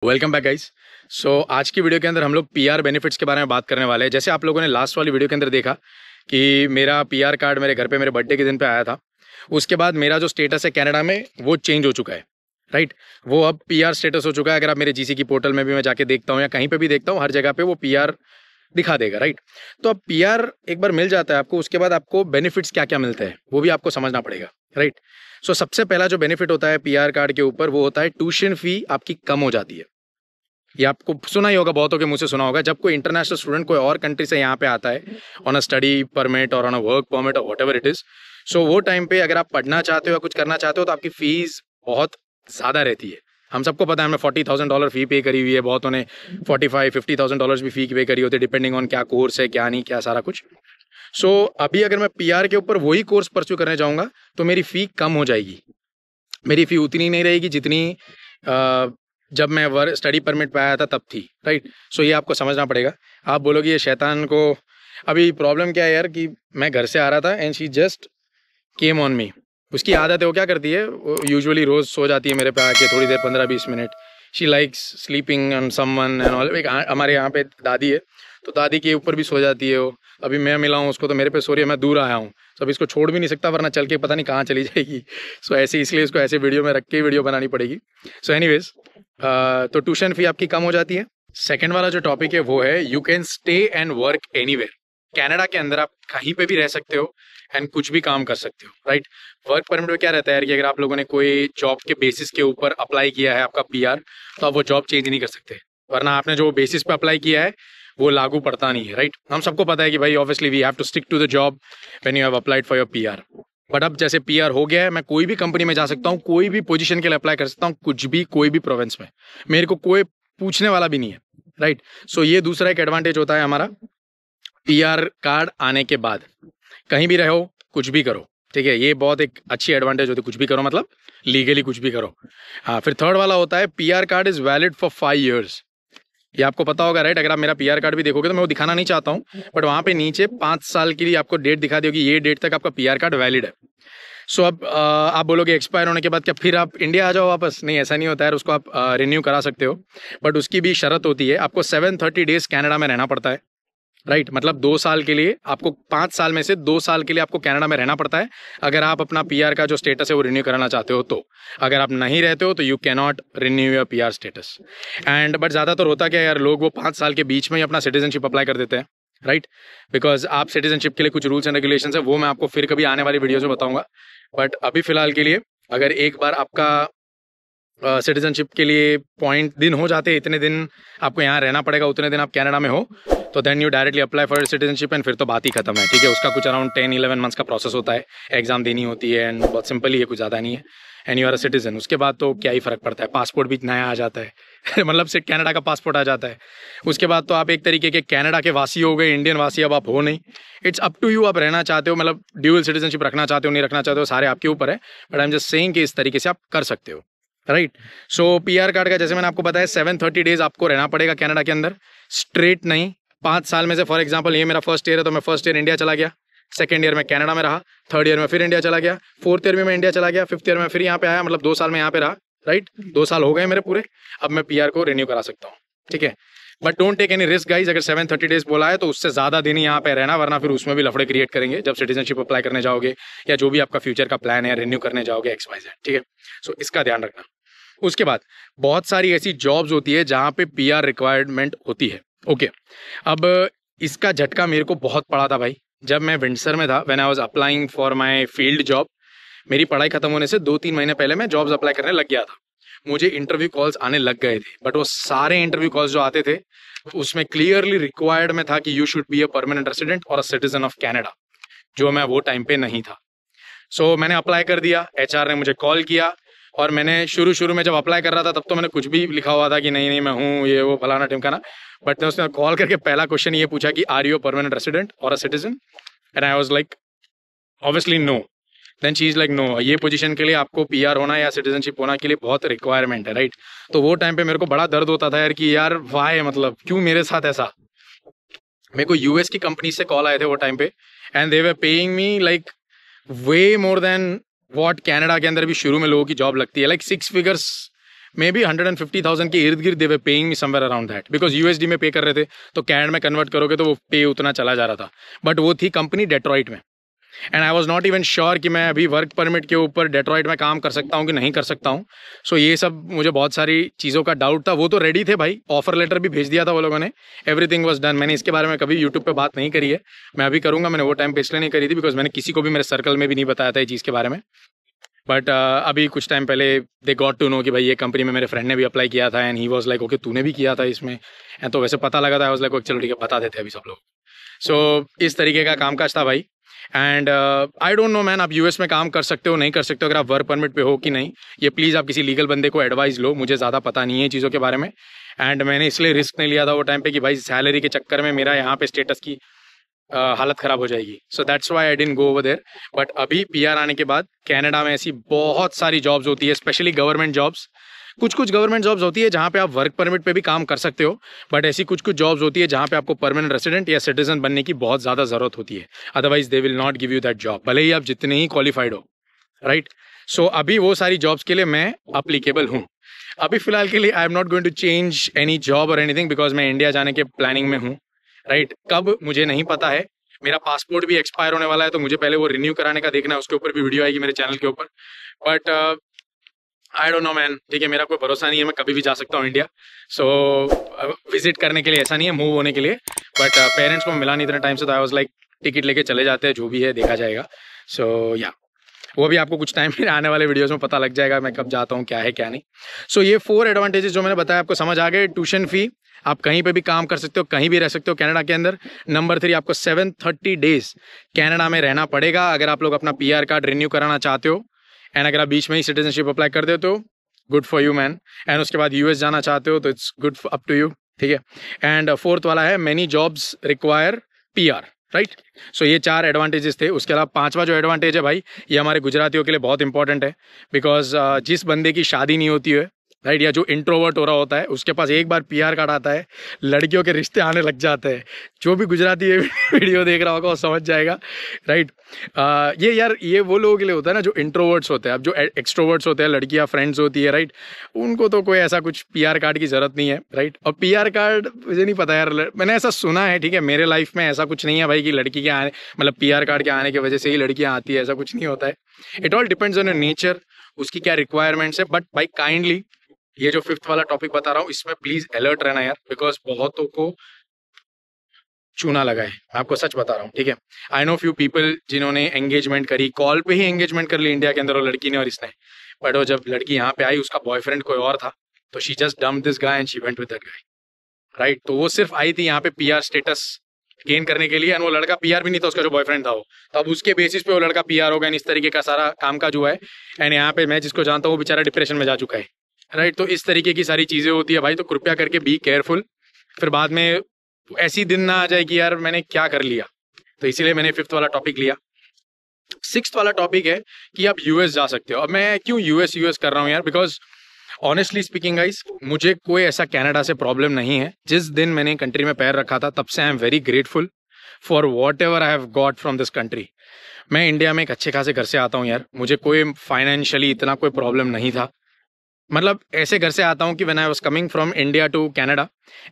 Welcome back guys. आज की video के अंदर हम लोग पीआर बेनिफिट्स के बारे में बात करने वाले हैं। जैसे आप लोगों ने लास्ट वाली वीडियो के अंदर देखा कि मेरा पीआर कार्ड मेरे घर पे मेरे बर्थडे के दिन पे आया था। उसके बाद मेरा जो स्टेटस है कनाडा में वो चेंज हो चुका है, राइट। वो अब पीआर स्टेटस हो चुका है। अगर आप मेरे जीसी की पोर्टल में भी मैं जाके देखता हूँ या कहीं पर भी देखता हूँ, हर जगह पर वो पीआर दिखा देगा, राइट। तो अब पीआर एक बार मिल जाता है आपको, उसके बाद आपको बेनिफिट्स क्या क्या मिलते हैं वो भी आपको समझना पड़ेगा, राइट। सबसे पहला जो बेनिफिट होता है पीआर कार्ड के ऊपर वो होता है ट्यूशन फी आपकी कम हो जाती है। ये आपको सुना ही होगा, बहुतों के मुंह से सुना होगा। जब कोई इंटरनेशनल स्टूडेंट कोई और कंट्री से यहाँ पे आता है ऑन अ स्टडी परमिट और ऑन अ वर्क परमिट और व्हाटएवर इट इज, वो टाइम पे अगर आप पढ़ना चाहते हो या कुछ करना चाहते हो तो आपकी फीस बहुत ज़्यादा रहती है। हम सबको पता है, हमने $40,000 फी पे करी हुई है, बहुतों ने $45,000-50,000 भी फी पे करी होती है, डिपेंडिंग ऑन क्या कोर्स है क्या नहीं क्या सारा कुछ। अभी अगर मैं पीआर के ऊपर वही कोर्स परस्यू करने जाऊँगा तो मेरी फ़ी कम हो जाएगी। मेरी फ़ी उतनी नहीं रहेगी जितनी जब मैं स्टडी परमिट पे आया था तब थी, राइट। ये आपको समझना पड़ेगा। आप बोलोगे ये शैतान को, अभी प्रॉब्लम क्या है यार कि मैं घर से आ रहा था and she just came on me. उसकी आदत है, वो क्या करती है, वो यूजुअली रोज़ सो जाती है मेरे पे आके थोड़ी देर 15-20 minute. She likes sleeping on someone and all. एक हमारे यहाँ पे दादी है तो दादी के ऊपर भी सो जाती है वो। अभी मैं मिला हूँ उसको तो मेरे पे सो रही है, मैं दूर आया हूँ, अब इसको छोड़ भी नहीं सकता वरना चल के पता नहीं कहाँ चली जाएगी। ऐसे इसलिए इसको ऐसे वीडियो में रख के वीडियो बनानी पड़ेगी। एनीवेज, तो ट्यूशन फी आपकी कम हो जाती है। सेकंड वाला जो टॉपिक है वो है you can stay and work anywhere. Canada के अंदर आप कहीं पे भी रह सकते हो एंड कुछ भी काम कर सकते हो, राइट। वर्क परमिट में क्या रहता है यार कि अगर आप लोगों ने कोई जॉब के बेसिस के ऊपर अप्लाई किया है आपका पीआर, तो आप वो जॉब चेंज नहीं कर सकते, वरना आपने जो बेसिस पे अप्लाई किया है वो लागू पड़ता नहीं है, राइट। हम सबको पता है कि भाई obviously we have to stick to the job when you have applied for your PR. But अब जैसे पीआर हो गया है, मैं कोई भी कंपनी में जा सकता हूँ, कोई भी पोजीशन के लिए अप्लाई कर सकता हूँ, कुछ भी कोई भी प्रोविंस में, मेरे को कोई पूछने वाला भी नहीं है, राइट। ये दूसरा एक एडवांटेज होता है हमारा पीआर कार्ड आने के बाद। कहीं भी रहो कुछ भी करो, ठीक है, ये बहुत एक अच्छी एडवांटेज होती है। कुछ भी करो मतलब लीगली कुछ भी करो। हाँ, फिर थर्ड वाला होता है PR card is valid for 5 years। ये आपको पता होगा, राइट। अगर आप मेरा पीआर कार्ड भी देखोगे तो मैं वो दिखाना नहीं चाहता हूँ, बट वहाँ पे नीचे 5 साल के लिए आपको डेट दिखा देगी, ये डेट तक आपका पीआर कार्ड वैलिड है। अब आप बोलोगे एक्सपायर होने के बाद क्या फिर आप इंडिया आ जाओ वापस? नहीं, ऐसा नहीं होता है, उसको आप रिन्यू करा सकते हो, बट उसकी भी शर्त होती है, आपको 730 days कनाडा में रहना पड़ता है, राइट। मतलब 2 साल के लिए आपको, 5 साल में से 2 साल के लिए आपको कनाडा में रहना पड़ता है अगर आप अपना पीआर का जो स्टेटस है वो रिन्यू कराना चाहते हो। तो अगर आप नहीं रहते हो तो you can not renew your PR status. And but ज़्यादातर होता क्या है यार, लोग वो 5 साल के बीच में ही अपना सिटीजनशिप अप्लाई कर देते हैं, राइट। बिकॉज आप सिटीजनशिप के लिए कुछ रूल्स एंड रेगुलेशन है, वो मैं आपको फिर कभी आने वाली वीडियोज में बताऊंगा। बट अभी फिलहाल के लिए अगर एक बार आपका सिटीजनशिप के लिए पॉइंट दिन हो जाते हैं, इतने दिन आपको यहाँ रहना पड़ेगा, उतने दिन आप कनाडा में हो, तो then you directly apply for citizenship and फिर तो बात ही खत्म है, ठीक है। उसका कुछ अराउंड 10-11 मंथ्स का प्रोसेस होता है, एग्जाम देनी होती है एंड बहुत सिंपल ही है, कुछ ज़्यादा नहीं है, and you are a citizen. उसके बाद तो क्या ही फ़र्क पड़ता है, पासपोर्ट भी नया आ जाता है मतलब सिर्फ कनाडा का पासपोर्ट आ जाता है। उसके बाद तो आप एक तरीके के कनाडा के वासी हो गए, इंडियन वासी अब आप हो नहीं। इट्स अप टू यू, आप रहना चाहते हो, मतलब ड्यूअल सिटीजनशिप रखना चाहते हो नहीं रखना चाहते हो, सारे आपके ऊपर है। But I am just saying कि इस तरीके से आप कर सकते हो, राइट। पीआर कार्ड का जैसे मैंने आपको बताया 730 days आपको रहना पड़ेगा कनाडा के अंदर, स्ट्रेट नहीं। 5 साल में से फॉर एग्जांपल ये मेरा फर्स्ट ईयर है तो मैं फर्स्ट ईयर इंडिया चला गया, सेकंड ईयर में कनाडा में रहा, थर्ड ईयर में फिर इंडिया चला गया, फोर्थ ईयर में मैं इंडिया चला गया, फिफ्थ ईयर में फिर यहाँ पे आया, मतलब 2 साल में यहाँ पे रहा, राइट। 2 साल हो गए मेरे पूरे, अब मैं पीआर को रिन्यू करा सकता हूँ, ठीक है। But don't take any risk guys. अगर 730 days बोला है तो उससे ज़्यादा दिन यहाँ पे रहना, वरना फिर उसमें भी लफड़े क्रिएट करेंगे जब सिटीजनशिप अप्लाई करने जाओगे या जो भी आपका फ्यूचर का प्लान है, रिन्यू करने जाओगे XYZ, ठीक है। इसका ध्यान रखना। उसके बाद बहुत सारी ऐसी जॉब्स होती है जहाँ पे पीआर रिक्वायरमेंट होती है, ओके। अब इसका झटका मेरे को बहुत पड़ा था भाई, जब मैं विंडसर में था, when I was applying for my field job. मेरी पढ़ाई खत्म होने से 2-3 महीने पहले मैं जॉब्स अप्लाई करने लग गया था। मुझे इंटरव्यू कॉल्स आने लग गए थे, बट वो सारे इंटरव्यू कॉल्स जो आते थे उसमें क्लियरली रिक्वायर्ड में था कि you should be a permanent resident और अ सिटीजन ऑफ कनाडा, जो मैं वो टाइम पे नहीं था। मैंने अप्लाई कर दिया, HR ने मुझे कॉल किया, और मैंने शुरू में जब अप्लाई कर रहा था तब तो मैंने कुछ भी लिखा हुआ था कि नहीं नहीं मैं हूँ ये वो फलाना ढिमकाना। बट उसने कॉल करके पहला क्वेश्चन ये पूछा कि आर यू परमानेंट रेसिडेंट और a citizen, and I was like obviously no. Then she is like no, ये पोजीशन के लिए आपको पीआर होना या सिटीजनशिप होना के लिए बहुत रिक्वायरमेंट है, राइट। तो वो टाइम पे मेरे को बड़ा दर्द होता था यार कि यार वाई, मतलब क्यों मेरे साथ ऐसा। मेरे को यूएस की कंपनी से कॉल आए थे वो टाइम पे, and they were paying me like way more than what Canada के अंदर भी शुरू में लोगों की जॉब लगती है, लाइक 6 figures मे बी 150,000 के इर्द गिर्द they were paying me somewhere around that, because USD में पे कर रहे थे तो कैड में कन्वर्ट करोगे तो वो पे उतना चला जा रहा था। बट वो थी कंपनी डेट्रॉइट में, and I was not even sure कि मैं अभी वर्क परमिट के ऊपर डेट्रॉइट में काम कर सकता हूँ कि नहीं कर सकता हूँ। सो ये सब मुझे बहुत सारी चीज़ों का डाउट था। वो तो रेडी थे भाई, ऑफर लेटर भी भेज दिया था वो लोगों ने, एवरीथिंग वॉज डन। मैंने इसके बारे में कभी यूट्यूब पे बात नहीं करी है, मैं अभी करूँगा। मैंने वो टाइम पे इसलिए नहीं करी थी बिकॉज मैंने किसी को भी मेरे सर्कल में भी नहीं बताया था ये चीज़ के बारे में। बट अभी कुछ टाइम पहले दे गॉट टू नो कि भाई ये कंपनी में मेरे फ्रेंड ने भी अप्लाई किया था, and he was like okay तूने भी किया था इसमें, एंड तो वैसे पता लगा था। आई वॉज लाइक चलो ठीक है बता देते अभी सब लोग। सो इस तरीके का कामकाज था भाई। And I don't know man, आप यूएस में काम कर सकते हो नहीं कर सकते हो, अगर आप वर्क परमिट पे हो कि नहीं, ये प्लीज़ आप किसी लीगल बंदे को एडवाइस लो, मुझे ज़्यादा पता नहीं है चीज़ों के बारे में। एंड मैंने इसलिए रिस्क नहीं लिया था वो टाइम पे कि भाई सैलरी के चक्कर में मेरा यहाँ पे स्टेटस की हालत ख़राब हो जाएगी। So that's why I didn't go over there. But अभी पीआर आने के बाद कनाडा में ऐसी बहुत सारी जॉब्स होती है, स्पेशली गवर्नमेंट जॉब्स। कुछ कुछ गवर्नमेंट जॉब्स होती है जहाँ पे आप वर्क परमिट पे भी काम कर सकते हो, बट ऐसी कुछ कुछ जॉब्स होती है जहाँ पे आपको परमानेंट रेसिडेंट या सिटीजन बनने की बहुत ज़्यादा ज़रूरत होती है, otherwise they will not give you that job, भले ही आप जितने ही क्वालिफाइड हो, राइट। सो अभी वो सारी जॉब्स के लिए मैं अप्लीकेबल हूँ। अभी फिलहाल के लिए I am not going to change any job और एनीथिंग, बिकॉज मैं इंडिया जाने के प्लानिंग में हूँ, राइट। कब मुझे नहीं पता है, मेरा पासपोर्ट भी एक्सपायर होने वाला है, तो मुझे पहले वो रिन्यू कराने का देखना है, उसके ऊपर भी वीडियो आएगी मेरे चैनल के ऊपर। But I don't know man, ठीक है, मेरा कोई भरोसा नहीं है, मैं कभी भी जा सकता हूँ इंडिया। सो विजिट करने के लिए, ऐसा नहीं है मूव होने के लिए, बट पेरेंट्स को मिला नहीं इतने टाइम से, तो आई वाज लाइक टिकट लेके चले जाते हैं, जो भी है देखा जाएगा। सो या वो भी आपको कुछ टाइम आने वाले वीडियोस में पता लग जाएगा मैं कब जाता हूँ, क्या है क्या नहीं। सो ये 4 एडवांटेजेस जो मैंने बताया आपको समझ आ गए। ट्यूशन फी, आप कहीं पे भी काम कर सकते हो, कहीं भी रह सकते हो कनाडा के अंदर। नंबर 3, आपको 730 डेज कनाडा में रहना पड़ेगा अगर आप लोग अपना पीआर कार्ड रिन्यू कराना चाहते हो, एंड अगर आप बीच में ही सिटीजनशिप अप्लाई कर देते हो, good for you man. And उसके बाद यूएस जाना चाहते हो तो it's good up to you, ठीक है। एंड 4th वाला है many jobs require PR, right. So ये 4 एडवांटेजेस थे। उसके अलावा 5वां जो एडवांटेज है भाई, ये हमारे गुजरातियों के लिए बहुत इंपॉर्टेंट है, बिकॉज जिस बंदे की शादी नहीं होती है, राइट, या जो इंट्रोवर्ट हो रहा होता है, उसके पास एक बार पीआर कार्ड आता है, लड़कियों के रिश्ते आने लग जाते हैं। जो भी गुजराती ये वीडियो देख रहा होगा वो समझ जाएगा, राइट। ये यार ये वो लोगों के लिए होता है ना जो इंट्रोवर्ट्स होते हैं। अब जो एक्सट्रोवर्ट्स होते हैं, लड़कियां फ्रेंड्स होती है, राइट, उनको तो कोई ऐसा कुछ पीआर कार्ड की जरूरत नहीं है, राइट। और पीआर कार्ड मुझे नहीं पता यार, मैंने ऐसा सुना है, ठीक है, मेरे लाइफ में ऐसा कुछ नहीं है भाई कि लड़की के आने, मतलब पीआर कार्ड के आने की वजह से ही लड़कियां आती है, ऐसा कुछ नहीं होता है। It all depends on your nature, उसकी क्या रिक्वायरमेंट्स है। बट भाई काइंडली ये जो 5th वाला टॉपिक बता रहा हूँ, इसमें प्लीज अलर्ट रहना यार, बिकॉज बहुतों को चूना लगा है, मैं आपको सच बता रहा हूँ, ठीक है। आई नो फ्यू पीपल जिन्होंने एंगेजमेंट करी, कॉल पे ही एंगेजमेंट कर ली इंडिया के अंदर, और लड़की ने और इसने, बट वो जब लड़की यहाँ पे आई उसका बॉयफ्रेंड कोई और था, तो she just dumped this guy and she went with that guy, right. तो वो सिर्फ आई थी यहाँ पे पीआर स्टेटस गेन करने के लिए, एंड वो लड़का पीआर भी नहीं था, उसका जो बॉयफ्रेंड था वो, तो अब उसके बेसिस पे वो लड़का पीआर हो गया। इस तरीके का सारा काम काज हुआ है, एंड यहाँ पे मैं जिसको जानता हूँ वो बेचारा डिप्रेशन में जा चुका है, राइट। तो इस तरीके की सारी चीजें होती है भाई, तो कृपया करके बी केयरफुल, फिर बाद में ऐसी दिन ना आ जाए कि यार मैंने क्या कर लिया। तो इसीलिए मैंने 5th वाला टॉपिक लिया। 6th वाला टॉपिक है कि आप यूएस जा सकते हो। अब मैं क्यों यूएस कर रहा हूँ यार, बिकॉज ऑनेस्टली स्पीकिंग गाइस, मुझे कोई ऐसा कनाडा से प्रॉब्लम नहीं है। जिस दिन मैंने कंट्री में पैर रखा था तब से I am very grateful for what ever I have got from this country. मैं इंडिया में एक अच्छे खासे घर से आता हूँ यार, मुझे कोई फाइनेंशियली इतना कोई प्रॉब्लम नहीं था। मतलब ऐसे घर से आता हूँ कि when I was coming from India to Canada,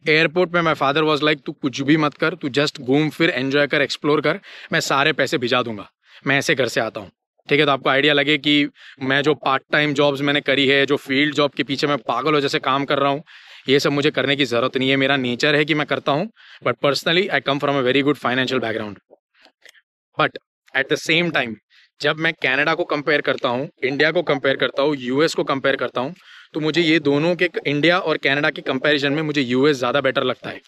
airport में माय फादर वाज लाइक तू कुछ भी मत कर, तू जस्ट घूम फिर, एंजॉय कर, एक्सप्लोर कर, मैं सारे पैसे भिजा दूंगा। मैं ऐसे घर से आता हूँ, ठीक है। तो आपको आइडिया लगे कि मैं जो पार्ट टाइम जॉब्स मैंने करी है, जो फील्ड जॉब के पीछे मैं पागल हो जैसे काम कर रहा हूँ, ये सब मुझे करने की जरूरत नहीं है। मेरा नेचर है कि मैं करता हूँ, but personally I come from a very good financial background. But at the same time जब मैं कनाडा को कंपेयर करता हूँ, इंडिया को कंपेयर करता हूँ, यूएस को कंपेयर करता हूँ, तो मुझे ये दोनों के, इंडिया और कनाडा के कंपैरिजन में मुझे यूएस ज़्यादा बेटर लगता है।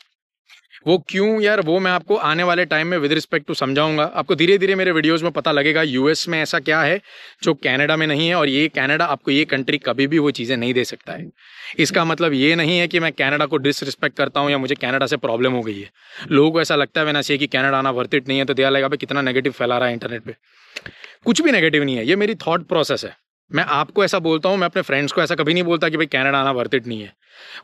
वो क्यों यार, वो मैं आपको आने वाले टाइम में विद रिस्पेक्ट टू समझाऊंगा। आपको धीरे धीरे मेरे वीडियोस में पता लगेगा यूएस में ऐसा क्या है जो कनाडा में नहीं है, और ये कनाडा आपको, ये कंट्री कभी भी वो चीज़ें नहीं दे सकता है। इसका मतलब ये नहीं है कि मैं कनाडा को डिसरिस्पेक्ट करता हूँ या मुझे कनाडा से प्रॉब्लम हो गई है। लोगों को ऐसा लगता है वैना से कि कनाडा आना वर्थ इट नहीं है, तो दिया लगेगा भाई कितना नेगेटिव फैला रहा है इंटरनेट पे। कुछ भी नेगेटिव नहीं है, ये मेरी थॉट प्रोसेस है। मैं आपको ऐसा बोलता हूँ, मैं अपने फ्रेंड्स को ऐसा कभी नहीं बोलता कि भाई कनाडा आना वर्थ इट नहीं है।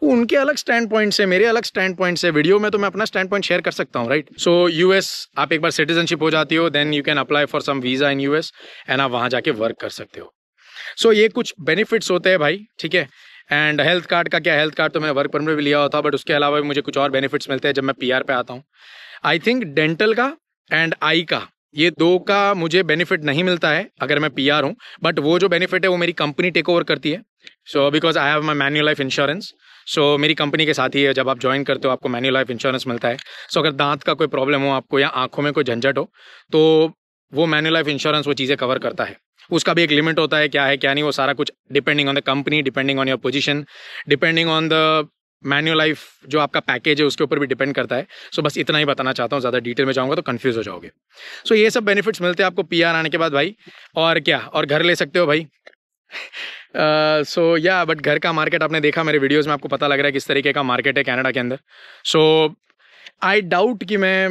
उनके अलग स्टैंड पॉइंट से, मेरे अलग स्टैंड पॉइंट से, वीडियो में तो मैं अपना स्टैंड पॉइंट शेयर कर सकता हूँ, राइट। सो यूएस, आप एक बार सिटीजनशिप हो जाती हो, then you can apply for some visa in US, and आप वहाँ जाके वर्क कर सकते हो। सो ये कुछ बेनिफिट्स होते हैं भाई, ठीक है। एंड हेल्थ कार्ड का क्या, हेल्थ कार्ड तो मैंने वर्क परमिट भी लिया हुआ था, बट उसके अलावा भी मुझे कुछ और बेनिफिट्स मिलते हैं जब मैं पीआर पे आता हूँ। आई थिंक डेंटल का एंड आई का, ये दो का मुझे बेनिफिट नहीं मिलता है अगर मैं पीआर हूँ, बट वो जो बेनिफिट है वो मेरी कंपनी टेक ओवर करती है। So because I have my manual life insurance, so मेरी कंपनी के साथ ही है, जब आप ज्वाइन करते हो आपको मैन्युअल लाइफ इंश्योरेंस मिलता है। सो अगर दांत का कोई प्रॉब्लम हो आपको या आंखों में कोई झंझट हो तो वो मैन्युअल लाइफ इंश्योरेंस वो चीज़ें कवर करता है। उसका भी एक लिमिट होता है, क्या है क्या नहीं, वो सारा कुछ depending on the company, depending on your position, depending on the manual life जो आपका पैकेज है उसके ऊपर भी डिपेंड करता है। सो बस इतना ही बताना चाहता हूँ, ज़्यादा डिटेल में जाऊँगा तो कंफ्यूज हो जाओगे। सो ये सब बेनिफिट्स मिलते हैं आपको पीआर आने के बाद भाई। और क्या, और घर ले सकते हो भाई। सो या बट घर का मार्केट आपने देखा मेरे वीडियोस में, आपको पता लग रहा है किस तरीके का मार्केट है कनाडा के अंदर। सो आई डाउट कि मैं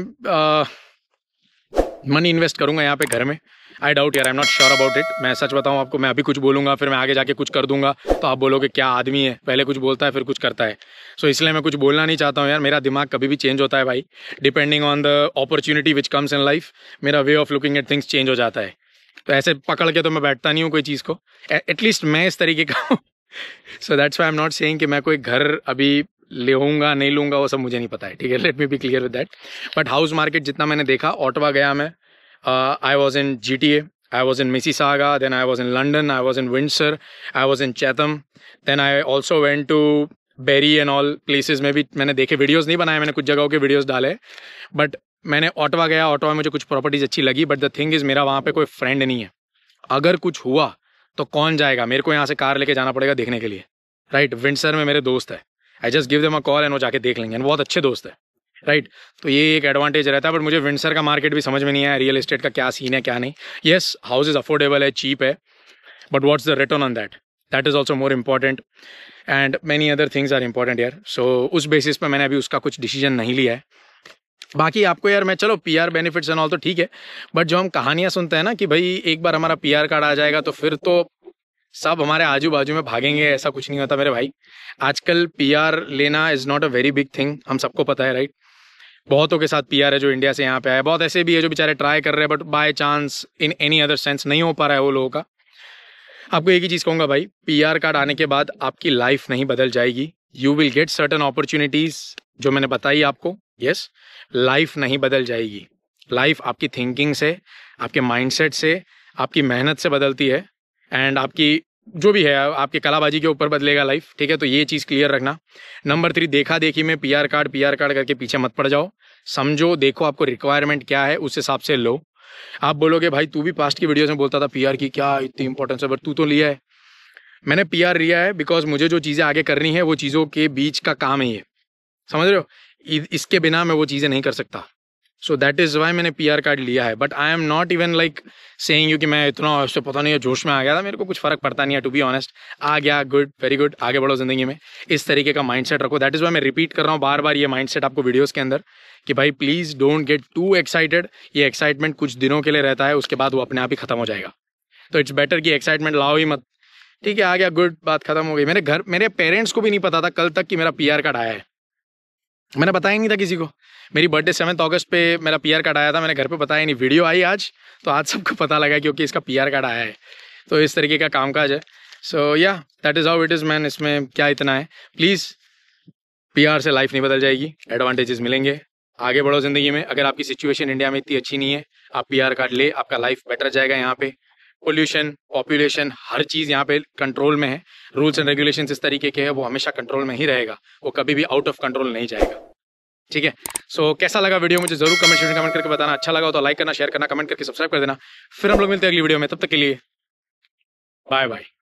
मनी इन्वेस्ट करूंगा यहाँ पे घर में। आई डाउट यार, आई am not sure about it. मैं सच बताऊँ आपको, मैं अभी कुछ बोलूंगा फिर मैं आगे जाके कुछ कर दूंगा तो आप बोलोगे क्या आदमी है, पहले कुछ बोलता है फिर कुछ करता है। सो इसलिए मैं कुछ बोलना नहीं चाहता हूँ यार, मेरा दिमाग कभी भी चेंज होता है भाई, depending on the opportunity which comes in life. मेरा way of looking at things change हो जाता है, तो ऐसे पकड़ के तो मैं बैठता नहीं हूँ कोई चीज़ को, एटलीस्ट मैं इस तरीके का हूँ। So that's why I am not saying कि मैं कोई घर अभी लूँगा नहीं लूँगा, वो सब मुझे नहीं पता है, ठीक है। Let me be clear with that. But house market जितना मैंने देखा, ऑटवा गया मैं, I was in GTA, I was in Mississauga, then I was in London, I was in Windsor, I was in Chatham, then I also went to Barrie and all places में भी मैंने देखे, videos नहीं बनाए मैंने, कुछ जगहों के वीडियोस डाले, बट मैंने ऑटवा गया, ऑटवा में मुझे कुछ प्रॉपर्टीज अच्छी लगी, बट द थिंग इज़ मेरा वहाँ पे कोई फ्रेंड नहीं है। अगर कुछ हुआ तो कौन जाएगा, मेरे को यहाँ से कार लेके जाना पड़ेगा देखने के लिए, राइट। विंडसर में मेरे दोस्त है, I just give them a call and वो जाके देख लेंगे, बहुत अच्छे दोस्त है, राइट। तो ये एक एडवांटेज रहता है। बट मुझे विंडसर का मार्केट भी समझ में नहीं आया, रियल एस्टेट का क्या सीन है क्या नहीं। येस, हाउसेज अफोर्डेबल है, चीप है, but what's the return on that, that is also more important and many other things are important यार। सो उस बेसिस पर मैंने अभी उसका कुछ डिसीजन नहीं लिया है। बाकी आपको यार मैं, चलो पीआर बेनिफिट्स एंड ऑल तो ठीक है, बट जो हम कहानियाँ सुनते हैं ना कि भाई एक बार हमारा पीआर कार्ड आ जाएगा तो फिर तो सब हमारे आजू बाजू में भागेंगे, ऐसा कुछ नहीं होता मेरे भाई। आजकल पीआर लेना is not a very big thing, हम सबको पता है, राइट। बहुतों के साथ पीआर है जो इंडिया से यहाँ पे आए, बहुत ऐसे भी है जो बेचारे ट्राई कर रहे हैं but by chance in any other sense नहीं हो पा रहा है वो लोगों का। आपको एक ही चीज़ कहूँगा भाई, पीआर कार्ड आने के बाद आपकी लाइफ नहीं बदल जाएगी। You will get certain opportunities जो मैंने बताई आपको, यस। लाइफ नहीं बदल जाएगी, लाइफ आपकी थिंकिंग से, आपके माइंडसेट से, आपकी मेहनत से बदलती है, एंड आपकी जो भी है आपकी कलाबाजी के ऊपर बदलेगा लाइफ, ठीक है। तो ये चीज़ क्लियर रखना। नंबर 3, देखा देखी में पीआर कार्ड करके पीछे मत पड़ जाओ, समझो, देखो आपको रिक्वायरमेंट क्या है, उस हिसाब से लो। आप बोलोगे भाई तू भी पास्ट की वीडियोस में बोलता था पीआर की क्या इतनी इंपॉर्टेंस है, बट तू तो लिया है। मैंने पीआर लिया है बिकॉज मुझे जो चीज़ें आगे करनी है वो चीज़ों के बीच का काम है ये, समझ रहे हो। इसके बिना मैं वो चीज़ें नहीं कर सकता। सो दैट इज़ वाई मैंने पीआर कार्ड लिया है। But I am not even like saying you कि मैं इतना उससे पता नहीं है जोश में आ गया था, मेरे को कुछ फ़र्क पड़ता नहीं है, टू बी ऑनेस्ट। आ गया, गुड, वेरी गुड, आगे बढ़ो ज़िंदगी में, इस तरीके का माइंडसेट रखो। दैट इज़ वाई मैं रिपीट कर रहा हूँ बार बार ये माइंडसेट आपको वीडियोज़ के अंदर कि भाई please don't get to excited. ये एक्साइटमेंट कुछ दिनों के लिए रहता है, उसके बाद वो अपने आप ही ख़त्म हो जाएगा। तो इट्स बेटर कि एक्साइटमेंट लाओ ही मत, ठीक है। आ गया, गुड, बात खत्म हो गई। मेरे पेरेंट्स को भी नहीं पता था कल तक कि मेरा पीआर कार्ड आया है, मैंने बताया ही नहीं था किसी को। मेरी बर्थडे 7 अगस्त पे मेरा पीआर कार्ड आया था, मैंने घर पे बताया नहीं, वीडियो आई आज तो आज सबको पता लगा क्योंकि इसका पीआर कार्ड आया है। तो इस तरीके का कामकाज है। सो या that is how it is man, इसमें क्या इतना है। प्लीज़, पीआर से लाइफ नहीं बदल जाएगी, एडवांटेजेस मिलेंगे, आगे बढ़ो ज़िंदगी में। अगर आपकी सिचुएशन इंडिया में इतनी अच्छी नहीं है, आप पीआर कार्ड ले, आपका लाइफ बेटर जाएगा। यहाँ पे पोल्यूशन, पॉपुलेशन, हर चीज़ यहाँ पे कंट्रोल में है। रूल्स एंड रेगुलेशंस इस तरीके के हैं, वो हमेशा कंट्रोल में ही रहेगा, वो कभी भी आउट ऑफ कंट्रोल नहीं जाएगा, ठीक है। सो कैसा लगा वीडियो मुझे जरूर कमेंट करके बताना। अच्छा लगा हो तो लाइक करना, शेयर करना, कमेंट करके सब्सक्राइब कर देना। फिर हम लोग मिलते हैं अगली वीडियो में, तब तक के लिए बाय बाय।